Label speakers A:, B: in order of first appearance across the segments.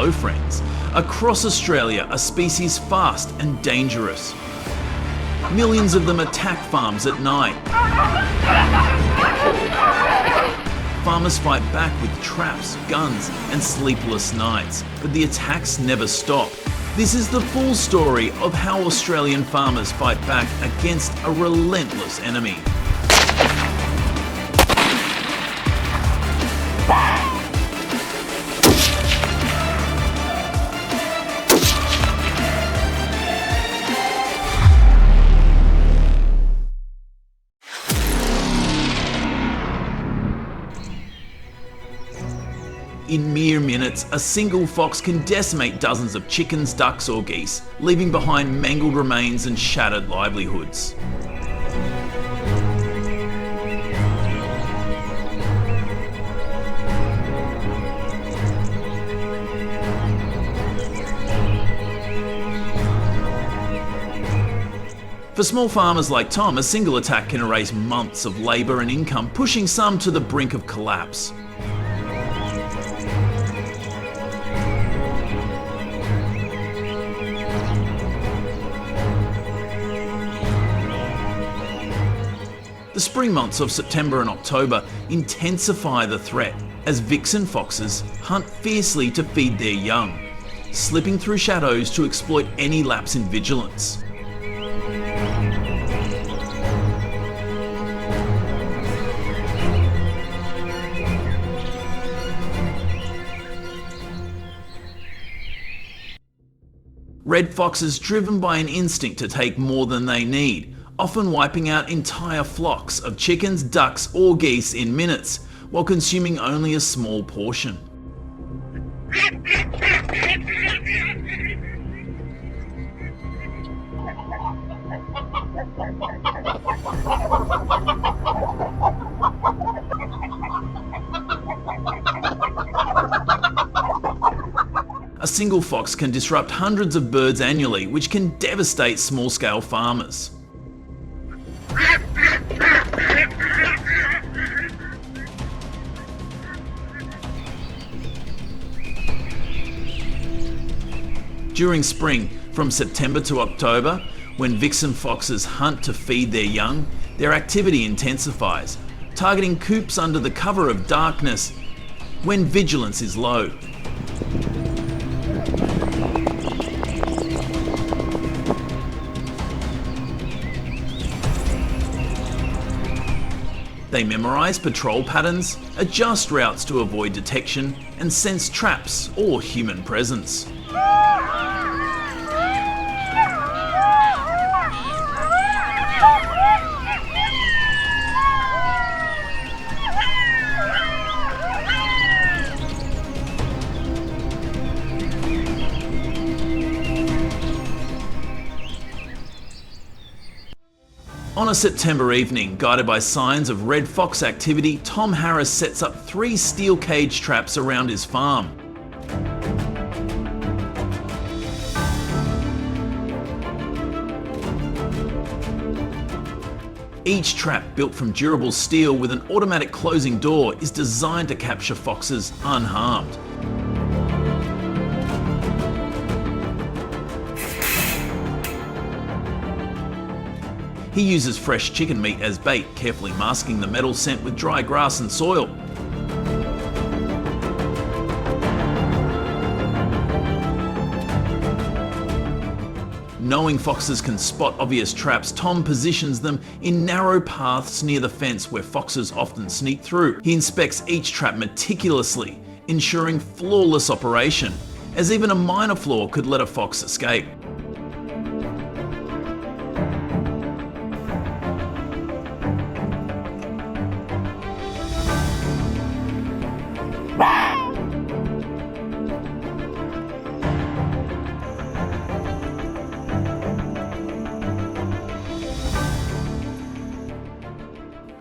A: hello friends. Across Australia, a species fast and dangerous. Millions of them attack farms at night. Farmers fight back with traps, guns, and sleepless nights, but the attacks never stop. This is the full story of how Australian farmers fight back against a relentless enemy. In mere minutes, a single fox can decimate dozens of chickens, ducks or geese, leaving behind mangled remains and shattered livelihoods. For small farmers like Tom, a single attack can erase months of labour and income, pushing some to the brink of collapse. The spring months of September and October intensify the threat as vixen foxes hunt fiercely to feed their young, slipping through shadows to exploit any lapse in vigilance. Red foxes, driven by an instinct to take more than they need, often wiping out entire flocks of chickens, ducks or geese in minutes, while consuming only a small portion. A single fox can disrupt hundreds of birds annually, which can devastate small-scale farmers. During spring, from September to October, when vixen foxes hunt to feed their young, their activity intensifies, targeting coops under the cover of darkness when vigilance is low. They memorise patrol patterns, adjust routes to avoid detection, and sense traps or human presence. On a September evening, guided by signs of red fox activity, Tom Harris sets up 3 steel cage traps around his farm. Each trap, built from durable steel with an automatic closing door, is designed to capture foxes unharmed. He uses fresh chicken meat as bait, carefully masking the metal scent with dry grass and soil. Knowing foxes can spot obvious traps, Tom positions them in narrow paths near the fence where foxes often sneak through. He inspects each trap meticulously, ensuring flawless operation, as even a minor flaw could let a fox escape.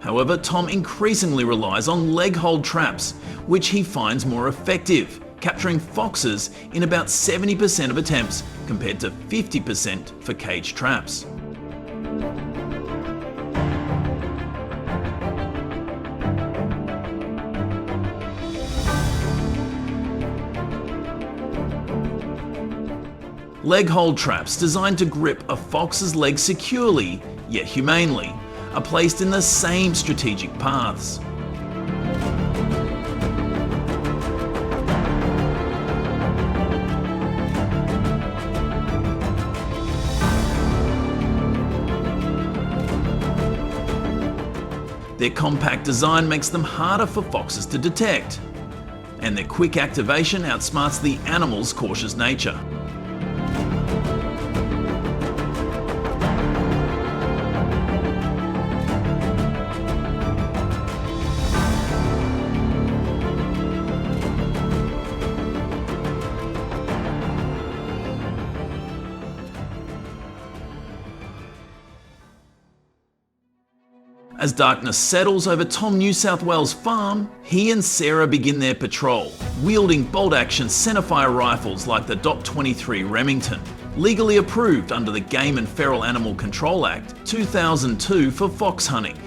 A: However, Tom increasingly relies on leg hold traps, which he finds more effective, capturing foxes in about 70% of attempts compared to 50% for cage traps. Leg hold traps designed to grip a fox's leg securely, yet humanely, are placed in the same strategic paths. Their compact design makes them harder for foxes to detect, and their quick activation outsmarts the animal's cautious nature. As darkness settles over Tom New South Wales' farm, he and Sarah begin their patrol, wielding bolt-action centerfire rifles like the .23 Remington, legally approved under the Game and Feral Animal Control Act 2002 for fox hunting.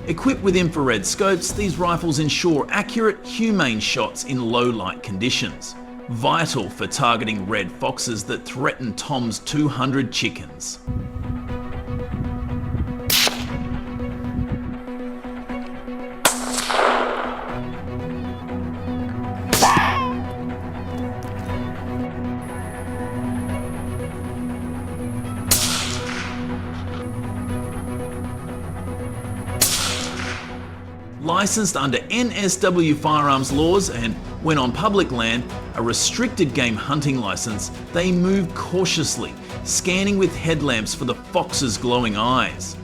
A: Equipped with infrared scopes, these rifles ensure accurate, humane shots in low light conditions, vital for targeting red foxes that threaten Tom's 200 chickens. Licensed under NSW firearms laws and, when on public land, a restricted game hunting license, they move cautiously, scanning with headlamps for the fox's glowing eyes.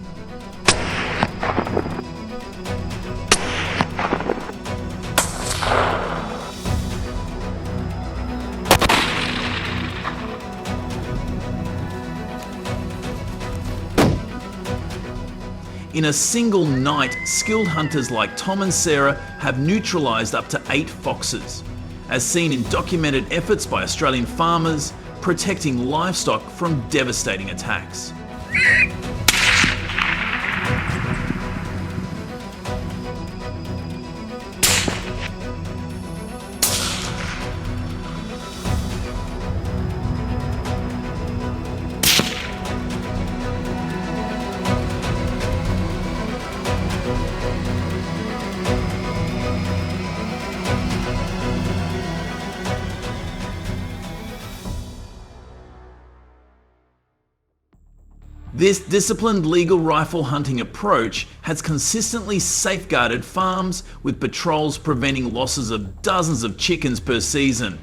A: In a single night, skilled hunters like Tom and Sarah have neutralised up to 8 foxes, as seen in documented efforts by Australian farmers protecting livestock from devastating attacks. This disciplined legal rifle hunting approach has consistently safeguarded farms, with patrols preventing losses of dozens of chickens per season.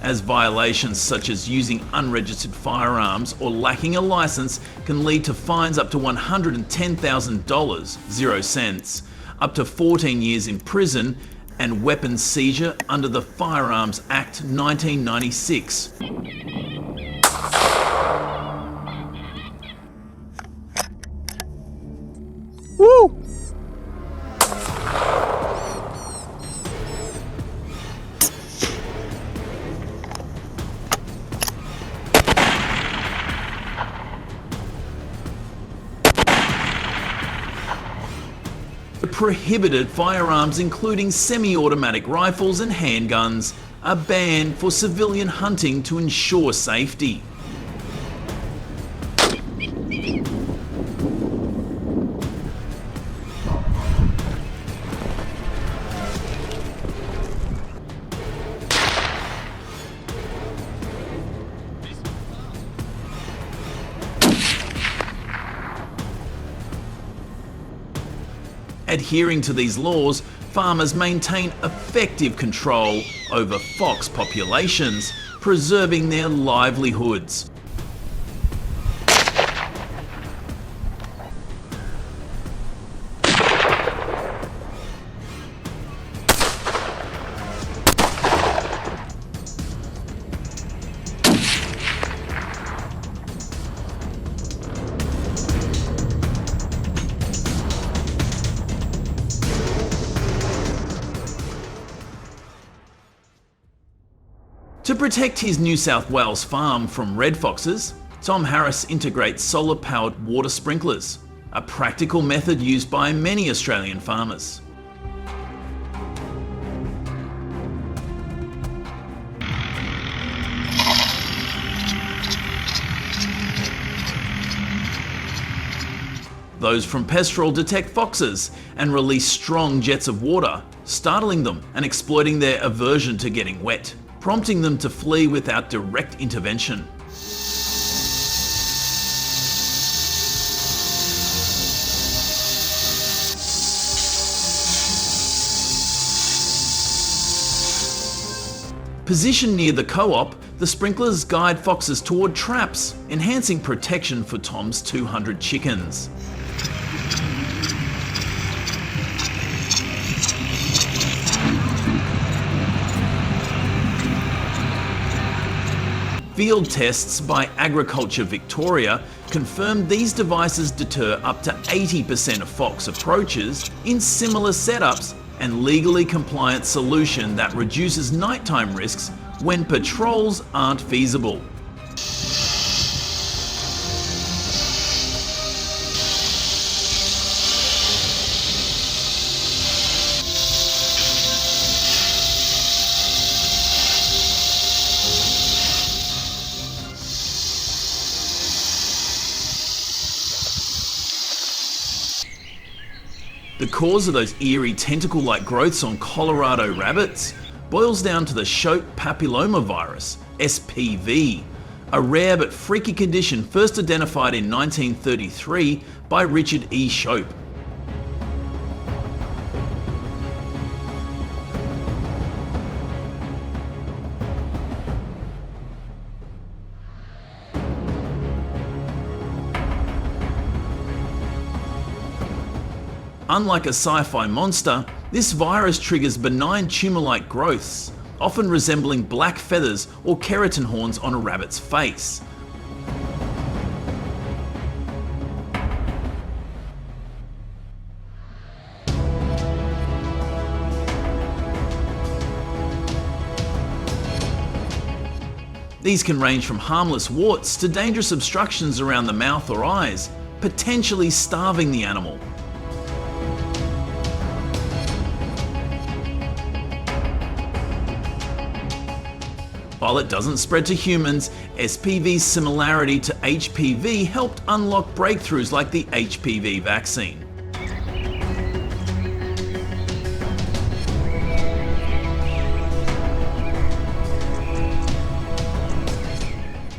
A: As violations such as using unregistered firearms or lacking a license can lead to fines up to $110,000, 0 cents, up to 14 years in prison, and weapons seizure under the Firearms Act 1996.
B: Woo!
A: Prohibited firearms, including semi-automatic rifles and handguns, are banned for civilian hunting to ensure safety. Adhering to these laws, farmers maintain effective control over fox populations, preserving their livelihoods. To protect his New South Wales farm from red foxes, Tom Harris integrates solar-powered water sprinklers, a practical method used by many Australian farmers. Those from Pestrel detect foxes and release strong jets of water, startling them and exploiting their aversion to getting wet, prompting them to flee without direct intervention. Positioned near the co-op, the sprinklers guide foxes toward traps, enhancing protection for Tom's 200 chickens. Field tests by Agriculture Victoria confirmed these devices deter up to 80% of fox approaches in similar setups, and legally compliant solution that reduces nighttime risks when patrols aren't feasible. The cause of those eerie tentacle-like growths on Colorado rabbits boils down to the Shope papillomavirus, SPV, a rare but freaky condition first identified in 1933 by Richard E. Shope. Unlike a sci-fi monster, this virus triggers benign tumor-like growths, often resembling black feathers or keratin horns on a rabbit's face. These can range from harmless warts to dangerous obstructions around the mouth or eyes, potentially starving the animal. While it doesn't spread to humans, SPV's similarity to HPV helped unlock breakthroughs like the HPV vaccine.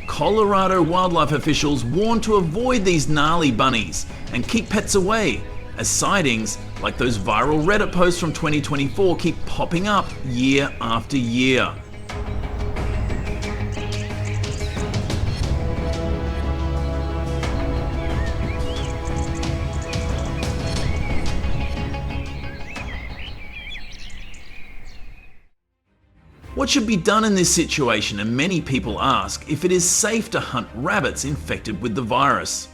A: Colorado wildlife officials warn to avoid these gnarly bunnies and keep pets away, as sightings, like those viral Reddit posts from 2024, keep popping up year after year. What should be done in this situation? And many people ask if it is safe to hunt rabbits infected with the virus.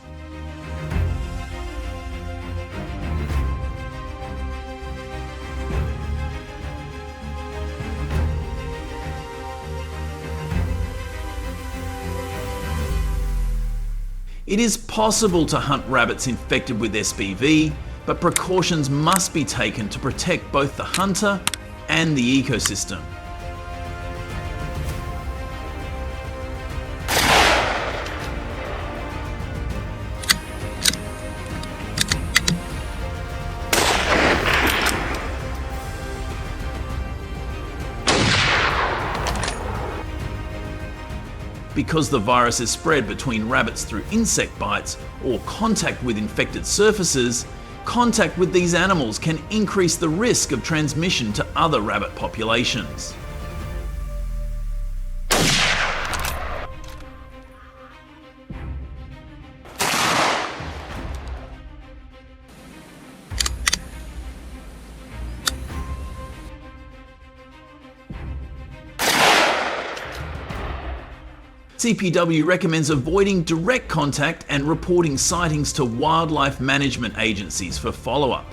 A: It is possible to hunt rabbits infected with SPV, but precautions must be taken to protect both the hunter and the ecosystem. Because the virus is spread between rabbits through insect bites or contact with infected surfaces, contact with these animals can increase the risk of transmission to other rabbit populations. CPW recommends avoiding direct contact and reporting sightings to wildlife management agencies for follow-up.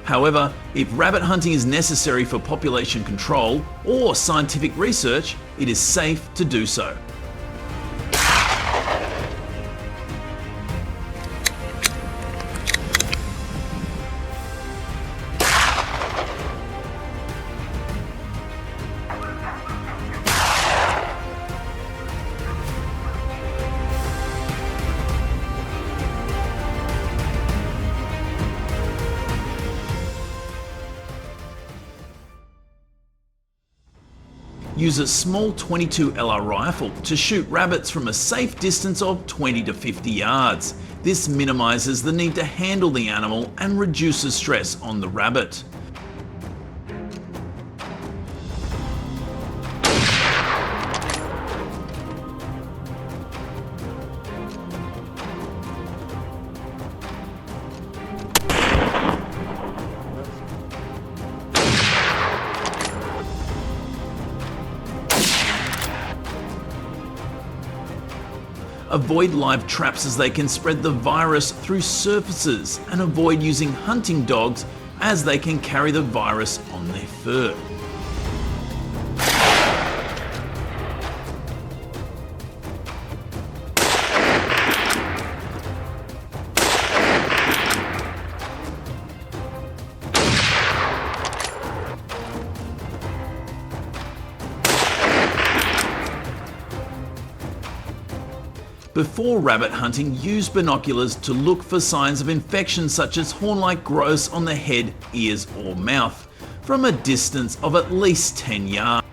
A: However, if rabbit hunting is necessary for population control or scientific research, it is safe to do so. Use a small 22 LR rifle to shoot rabbits from a safe distance of 20 to 50 yards. This minimises the need to handle the animal and reduces stress on the rabbit. Avoid live traps as they can spread the virus through surfaces, and avoid using hunting dogs as they can carry the virus on their fur. Before rabbit hunting, use binoculars to look for signs of infection such as horn-like growths on the head, ears or mouth from a distance of at least 10 yards.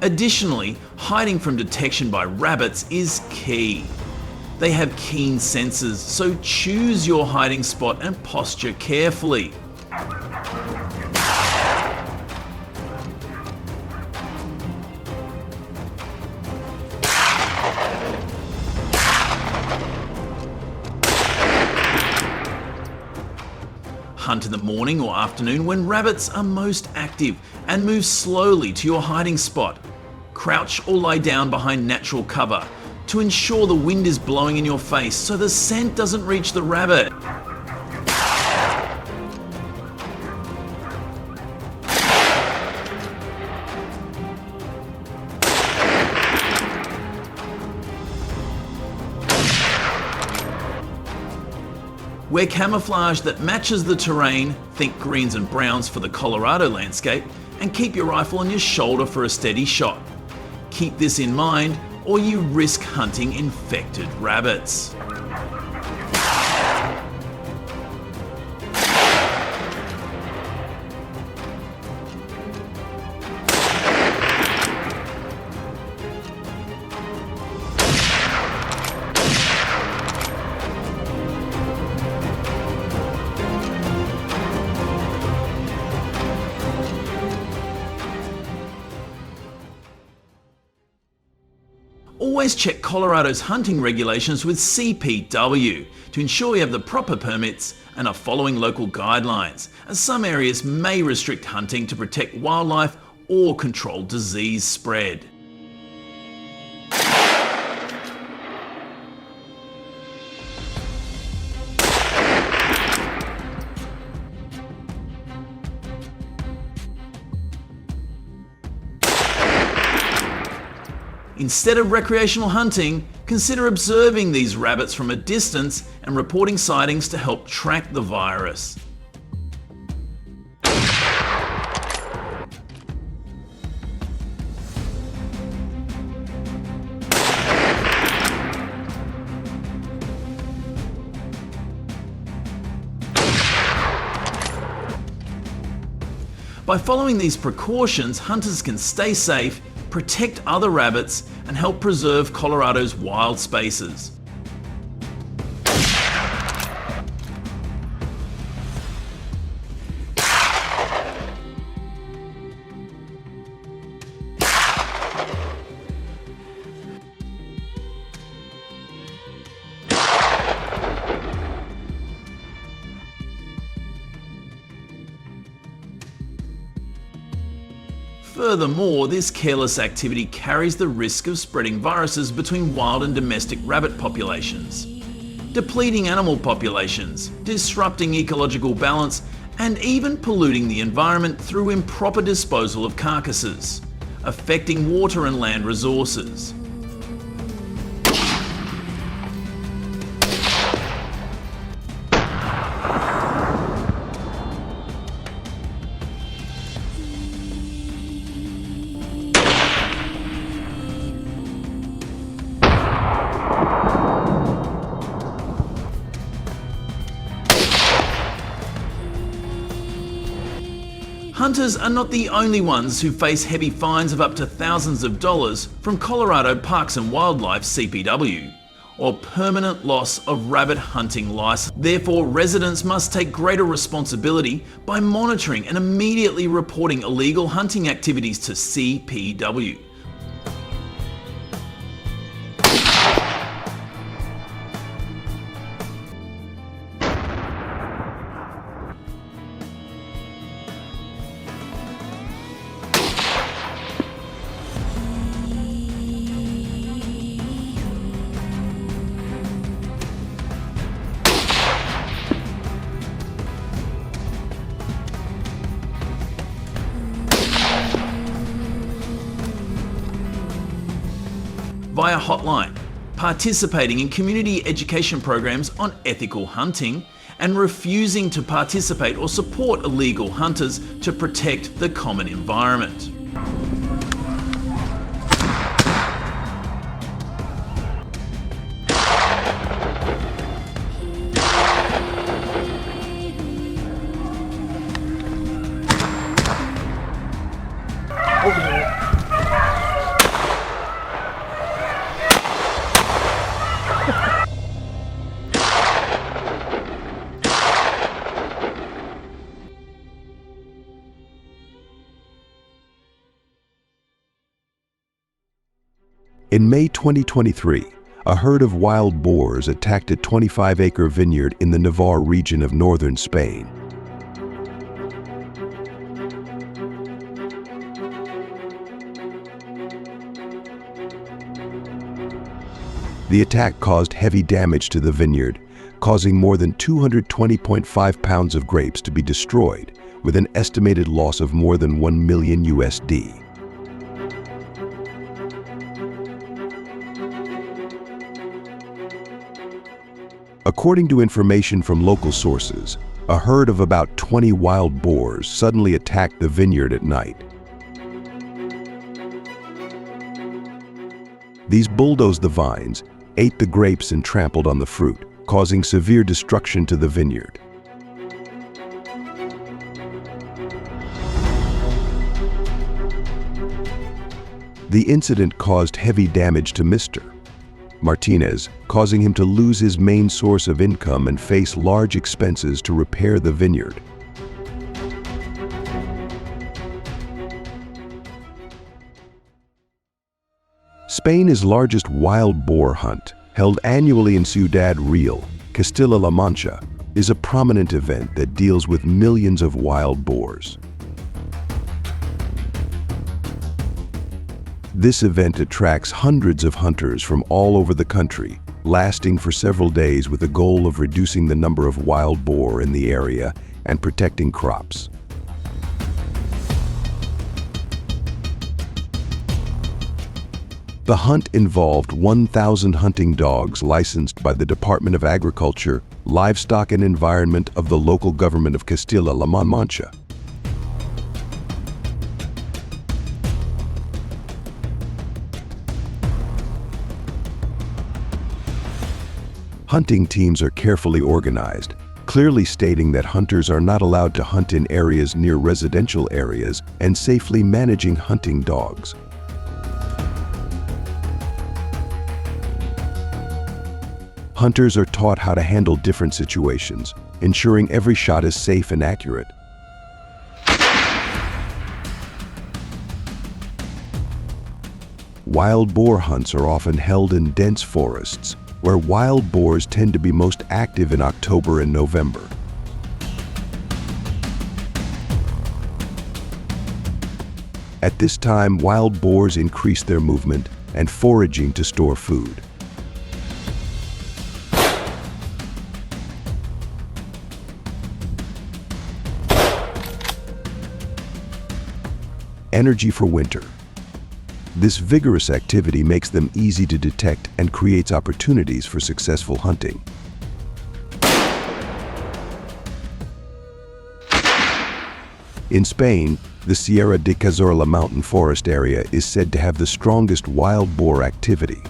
A: Additionally, hiding from detection by rabbits is key. They have keen senses, so choose your hiding spot and posture carefully. Hunt in the morning or afternoon when rabbits are most active and move slowly to your hiding spot. Crouch or lie down behind natural cover to ensure the wind is blowing in your face so the scent doesn't reach the rabbit. Wear camouflage that matches the terrain, think greens and browns for the Colorado landscape, and keep your rifle on your shoulder for a steady shot. Keep this in mind, or you risk hunting infected rabbits. Always check Colorado's hunting regulations with CPW to ensure you have the proper permits and are following local guidelines, as some areas may restrict hunting to protect wildlife or control disease spread. Instead of recreational hunting, consider observing these rabbits from a distance and reporting sightings to help track the virus. By following these precautions, hunters can stay safe, protect other rabbits, and help preserve Colorado's wild spaces. Furthermore, this careless activity carries the risk of spreading viruses between wild and domestic rabbit populations, depleting animal populations, disrupting ecological balance, and even polluting the environment through improper disposal of carcasses, affecting water and land resources. Hunters are not the only ones who face heavy fines of up to thousands of dollars from Colorado Parks and Wildlife (CPW), or permanent loss of rabbit hunting license. Therefore, residents must take greater responsibility by monitoring and immediately reporting illegal hunting activities to CPW. Via hotline, participating in community education programs on ethical hunting, and refusing to participate or support illegal hunters to protect the common environment.
B: In May 2023, a herd of wild boars attacked a 25-acre vineyard in the Navarre region of northern Spain. The attack caused heavy damage to the vineyard, causing more than 220.5 pounds of grapes to be destroyed, with an estimated loss of more than $1 million USD. According to information from local sources, a herd of about 20 wild boars suddenly attacked the vineyard at night. These bulldozed the vines, ate the grapes and trampled on the fruit, causing severe destruction to the vineyard. The incident caused heavy damage to Mr. Martinez, causing him to lose his main source of income and face large expenses to repair the vineyard. Spain's largest wild boar hunt, held annually in Ciudad Real, Castilla-La Mancha, is a prominent event that deals with millions of wild boars. This event attracts hundreds of hunters from all over the country, lasting for several days with the goal of reducing the number of wild boar in the area and protecting crops. The hunt involved 1,000 hunting dogs licensed by the Department of Agriculture, Livestock and Environment of the local government of Castilla-La Mancha. Hunting teams are carefully organized, clearly stating that hunters are not allowed to hunt in areas near residential areas and safely managing hunting dogs. Hunters are taught how to handle different situations, ensuring every shot is safe and accurate. Wild boar hunts are often held in dense forests, where wild boars tend to be most active in October and November. At this time, wild boars increase their movement and foraging to store food. Energy for winter. This vigorous activity makes them easy to detect and creates opportunities for successful hunting. In Spain, the Sierra de Cazorla mountain forest area is said to have the strongest wild boar activity.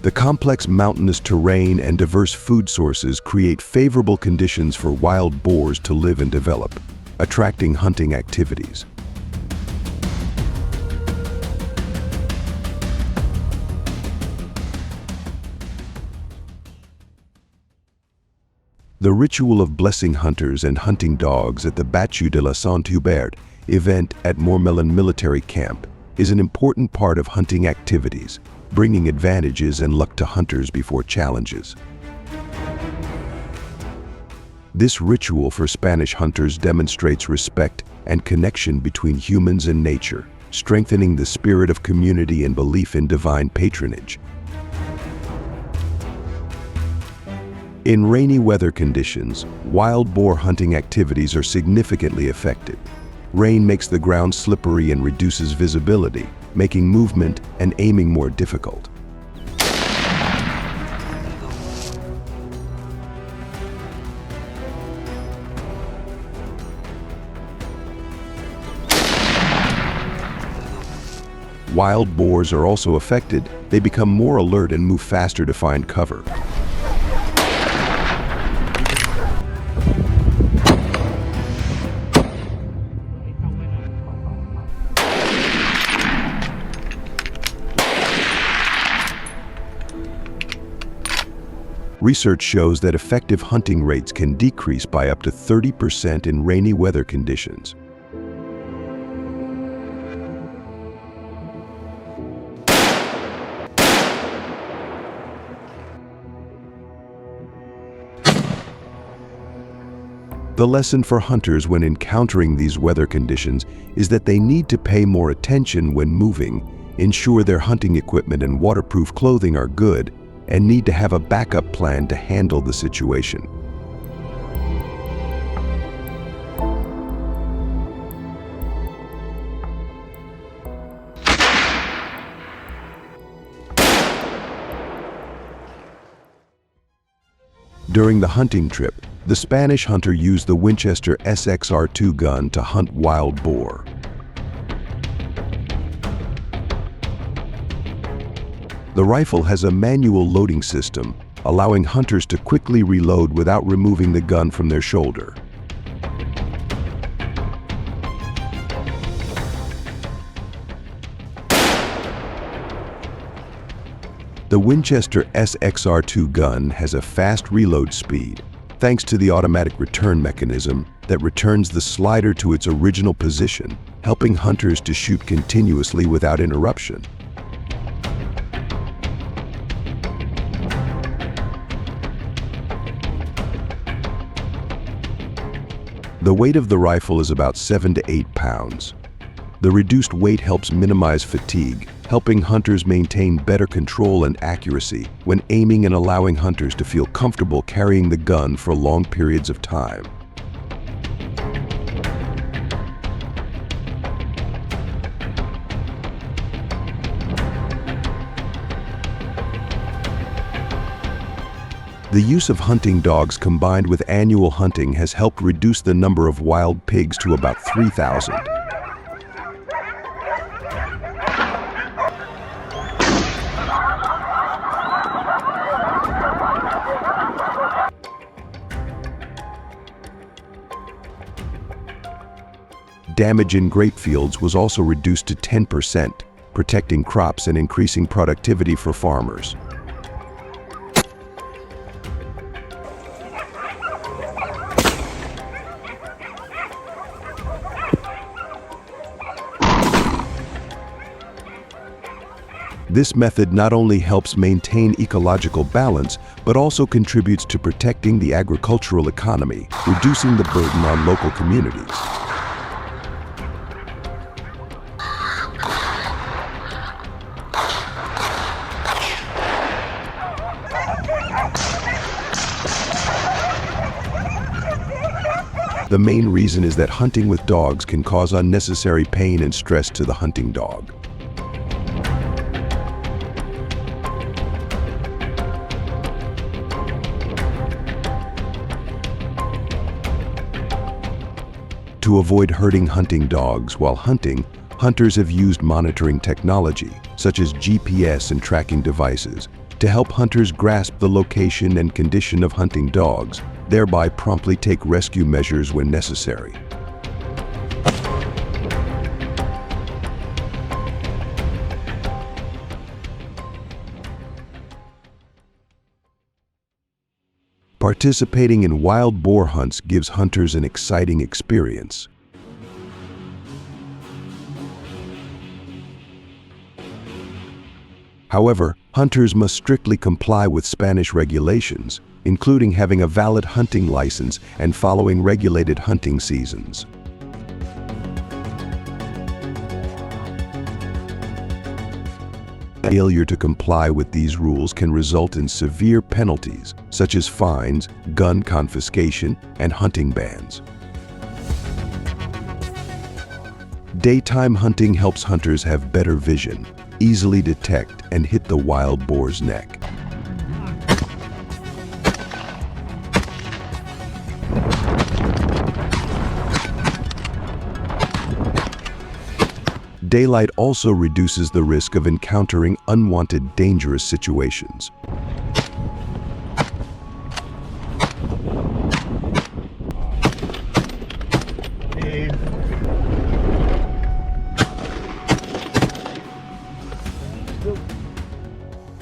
B: The complex mountainous terrain and diverse food sources create favorable conditions for wild boars to live and develop, attracting hunting activities. The ritual of blessing hunters and hunting dogs at the Battu de la Saint-Hubert event at Mourmelon Military Camp is an important part of hunting activities, bringing advantages and luck to hunters before challenges. This ritual for Spanish hunters demonstrates respect and connection between humans and nature, strengthening the spirit of community and belief in divine patronage. In rainy weather conditions, wild boar hunting activities are significantly affected. Rain makes the ground slippery and reduces visibility, making movement and aiming more difficult. Wild boars are also affected. They become more alert and move faster to find cover. Research shows that effective hunting rates can decrease by up to 30% in rainy weather conditions. The lesson for hunters when encountering these weather conditions is that they need to pay more attention when moving, ensure their hunting equipment and waterproof clothing are good, and need to have a backup plan to handle the situation. During the hunting trip, the Spanish hunter used the Winchester SXR-2 gun to hunt wild boar. The rifle has a manual loading system, allowing hunters to quickly reload without removing the gun from their shoulder. The Winchester SXR-2 gun has a fast reload speed, thanks to the automatic return mechanism that returns the slider to its original position, helping hunters to shoot continuously without interruption. The weight of the rifle is about 7 to 8 pounds. The reduced weight helps minimize fatigue, helping hunters maintain better control and accuracy when aiming and allowing hunters to feel comfortable carrying the gun for long periods of time. The use of hunting dogs combined with annual hunting has helped reduce the number of wild pigs to about 3,000. Damage in grape fields was also reduced to 10%, protecting crops and increasing productivity for farmers. This method not only helps maintain ecological balance, but also contributes to protecting the agricultural economy, reducing the burden on local communities. The main reason is that hunting with dogs can cause unnecessary pain and stress to the hunting dog. To avoid hurting hunting dogs while hunting, hunters have used monitoring technology, such as GPS and tracking devices, to help hunters grasp the location and condition of hunting dogs, thereby promptly take rescue measures when necessary. Participating in wild boar hunts gives hunters an exciting experience. However, hunters must strictly comply with Spanish regulations, including having a valid hunting license and following regulated hunting seasons. Failure to comply with these rules can result in severe penalties, such as fines, gun confiscation, and hunting bans. Daytime hunting helps hunters have better vision, easily detect and hit the wild boar's neck. Daylight also reduces the risk of encountering unwanted dangerous situations.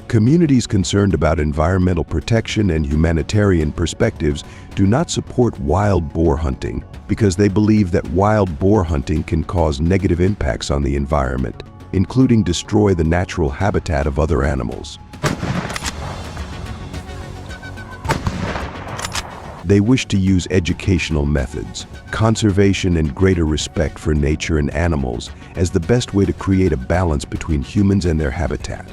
B: Communities concerned about environmental protection and humanitarian perspectives do not support wild boar hunting because they believe that wild boar hunting can cause negative impacts on the environment, including destroy the natural habitat of other animals. They wish to use educational methods, conservation and greater respect for nature and animals as the best way to create a balance between humans and their habitat.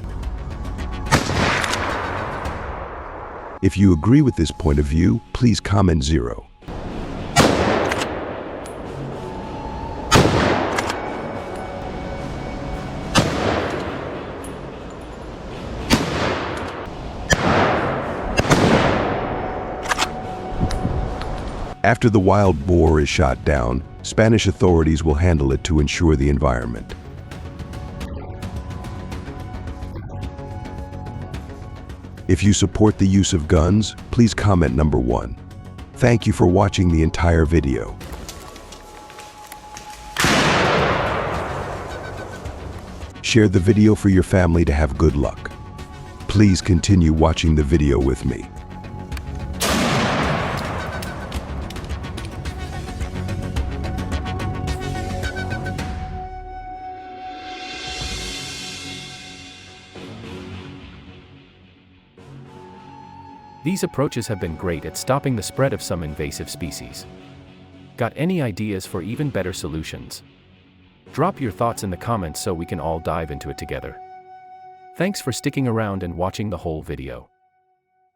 B: If you agree with this point of view, please comment 0. After the wild boar is shot down, Spanish authorities will handle it to ensure the environment. If you support the use of guns, please comment number 1. Thank you for watching the entire video. Share the video for your family to have good luck. Please continue watching the video with me.
C: These approaches have been great at stopping the spread of some invasive species. Got any ideas for even better solutions? Drop your thoughts in the comments so we can all dive into it together. Thanks for sticking around and watching the whole video.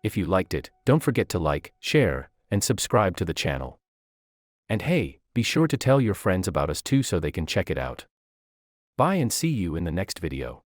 C: If you liked it, don't forget to like, share, and subscribe to the channel. And hey, be sure to tell your friends about us too so they can check it out. Bye and see you in the next video.